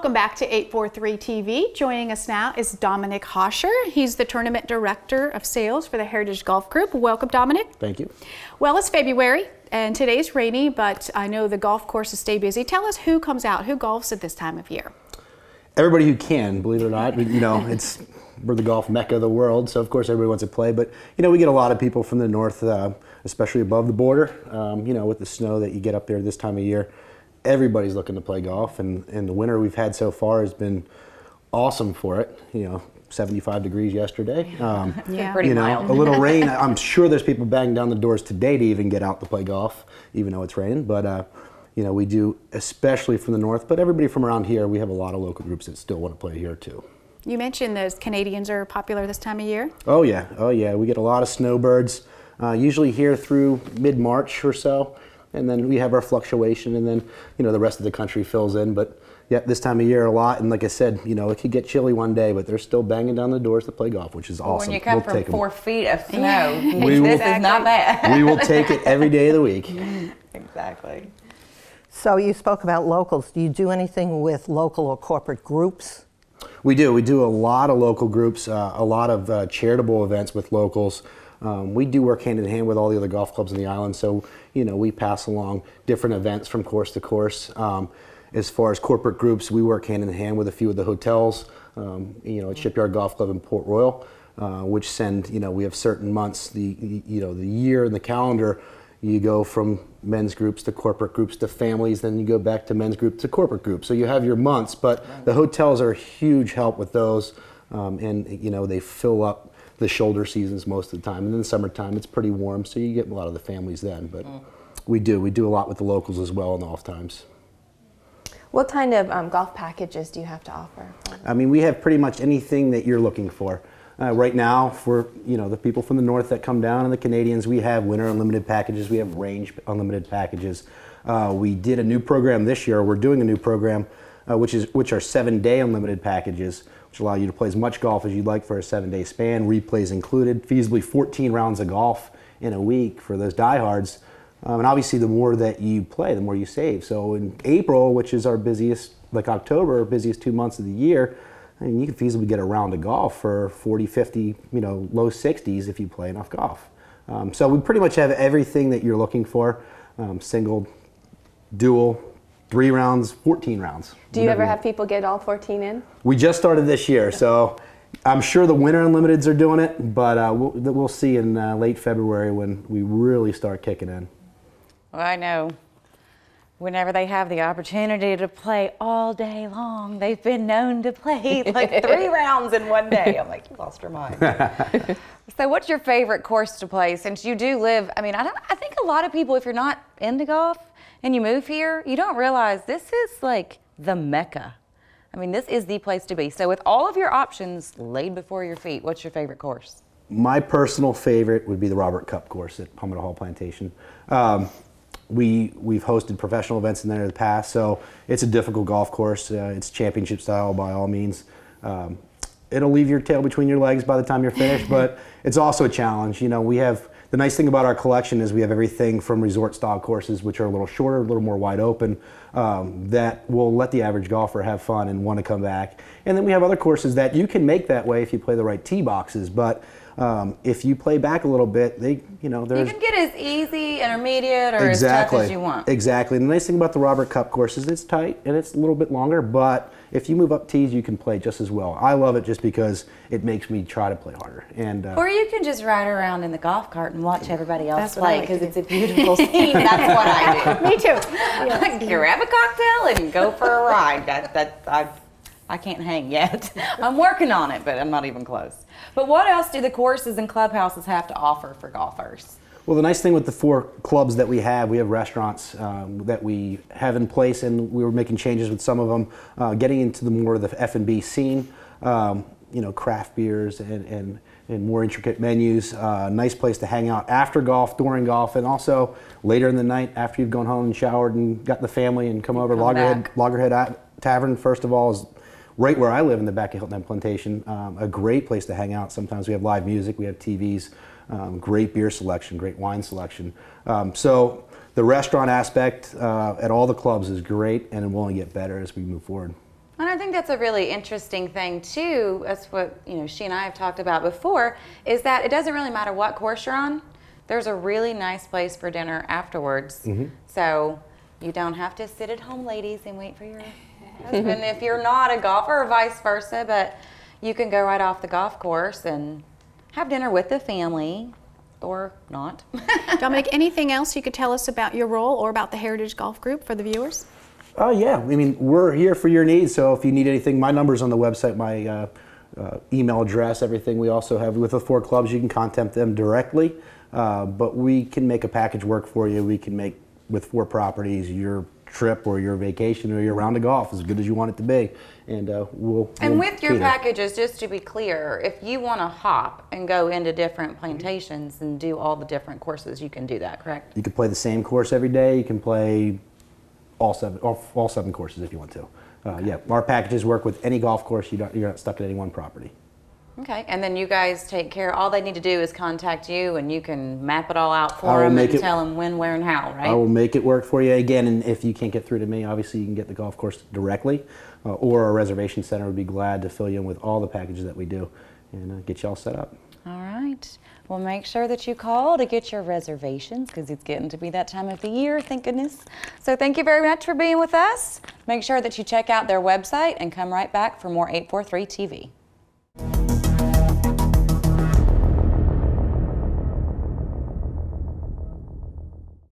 Welcome back to 843 TV. Joining us now is Dominic Hausher. He's the Tournament Director of Sales for the Heritage Golf Group. Welcome, Dominic. Thank you. Well, it's February and today's rainy, but I know the golf courses stay busy. Tell us who comes out, who golfs at this time of year? Everybody who can, believe it or not. You know, we're the golf mecca of the world, so of course everybody wants to play. But you know, we get a lot of people from the north, especially above the border. You know, with the snow that you get up there this time of year, everybody's looking to play golf, and the winter we've had so far has been awesome for it. You know, 75 degrees yesterday. Yeah, pretty mild. A little rain. I'm sure there's people banging down the doors today to even get out to play golf, even though it's raining. But you know, we do, especially from the north, but everybody from around here, we have a lot of local groups that still want to play here too. You mentioned those Canadians are popular this time of year? Oh yeah, oh yeah. We get a lot of snowbirds, usually here through mid-March or so. And then we have our fluctuation, and then, you know, the rest of the country fills in. But yeah, this time of year a lot, and like I said, you know, it could get chilly one day, but they're still banging down the doors to play golf, which is awesome. When you come from 4 feet of snow, this is not bad. We will take it every day of the week. Exactly. So you spoke about locals. Do you do anything with local or corporate groups? We do. We do a lot of local groups, a lot of charitable events with locals. We do work hand in hand with all the other golf clubs in the island, so you know, we pass along different events from course to course. As far as corporate groups, we work hand in hand with a few of the hotels, you know, at Shipyard Golf Club in Port Royal, which send, you know, we have certain months, you know, the year and the calendar, you go from men's groups to corporate groups to families, then you go back to men's group to corporate groups. So you have your months, but the hotels are a huge help with those, and you know, they fill up the shoulder seasons most of the time, and in the summertime it's pretty warm, so you get a lot of the families then. But we do a lot with the locals as well in the off times. What kind of golf packages do you have to offer? I mean, we have pretty much anything that you're looking for. Right now, for you know, the people from the north that come down and the Canadians, we have winter unlimited packages, we have range unlimited packages. We did a new program this year. We're doing a new program which are 7-day unlimited packages, which allow you to play as much golf as you'd like for a 7-day span, replays included, feasibly 14 rounds of golf in a week for those diehards. And obviously the more that you play, the more you save. So in April, which is our busiest, like October, busiest 2 months of the year, I mean, you can feasibly get a round of golf for 40, 50, you know, low 60s if you play enough golf. So we pretty much have everything that you're looking for, single, dual, 3 rounds, 14 rounds. Do you ever have people get all 14 in? We just started this year, so I'm sure the winter unlimiteds are doing it, but we'll see in late February when we really start kicking in. Well, I know whenever they have the opportunity to play all day long, they've been known to play like 3 rounds in one day. I'm like, you lost your mind. So what's your favorite course to play since you do live? I mean, I think a lot of people, if you're not into golf and you move here, you don't realize this is like the Mecca. I mean, this is the place to be. So with all of your options laid before your feet, what's your favorite course? My personal favorite would be the Robert Cup course at Palmetto Hall Plantation. We've hosted professional events in there in the past, so it's a difficult golf course. It's championship style by all means. It'll leave your tail between your legs by the time you're finished, but it's also a challenge. You know, we have, the nice thing about our collection is we have everything from resort style courses, which are a little shorter, a little more wide open, that will let the average golfer have fun and want to come back. And then we have other courses that you can make that way if you play the right tee boxes, but if you play back a little bit, you know, there's... You can get as easy, intermediate, or as tough as you want. Exactly. And the nice thing about the Robert Cup course is it's tight and it's a little bit longer, but if you move up tees, you can play just as well. I love it just because it makes me try to play harder. And or you can just ride around in the golf cart and watch everybody else play because it's a beautiful scene. That's what I do. Me too. Yes. Grab a cocktail and go for a ride. I can't hang yet. I'm working on it, but I'm not even close. But what else do the courses and clubhouses have to offer for golfers? Well, the nice thing with the 4 clubs that we have restaurants that we have in place, and we were making changes with some of them, getting into the more of the F&B scene, you know, craft beers and more intricate menus. Nice place to hang out after golf, during golf, and also later in the night after you've gone home and showered and got the family and come over. Loggerhead Tavern, first of all, is right where I live in the back of Hilton Head Plantation. A great place to hang out. Sometimes we have live music, we have TVs, great beer selection, great wine selection. So the restaurant aspect at all the clubs is great, and it will only get better as we move forward. And I think that's a really interesting thing too. That's what, you know, she and I have talked about before, is that it doesn't really matter what course you're on. There's a really nice place for dinner afterwards. So you don't have to sit at home, ladies, and wait for your husband if you're not a golfer, or vice versa, but you can go right off the golf course and have dinner with the family, or not. Dominic, anything else you could tell us about your role or about the Heritage Golf Group for the viewers? Oh yeah, I mean, we're here for your needs, so if you need anything, my number's on the website, my email address, everything. We also have, with the 4 clubs, you can contact them directly, but we can make a package work for you. We can make, with 4 properties, your trip or your vacation or your round of golf as good as you want it to be, and we'll with your cater. packages, just to be clear, if you want to hop and go into different plantations and do all the different courses, you can do that, correct? You can play the same course every day. You can play all 7 courses if you want to. Yeah, our packages work with any golf course. You're not stuck at any one property. Okay, and then you guys take care. All they need to do is contact you, and you can map it all out for them and tell them when, where, and how, right? I will make it work for you. Again, and if you can't get through to me, obviously you can get the golf course directly, or our reservation center would be glad to fill you in with all the packages that we do and get you all set up. All right. Well, make sure that you call to get your reservations, because it's getting to be that time of the year, thank goodness. So thank you very much for being with us. Make sure that you check out their website and come right back for more 843 TV.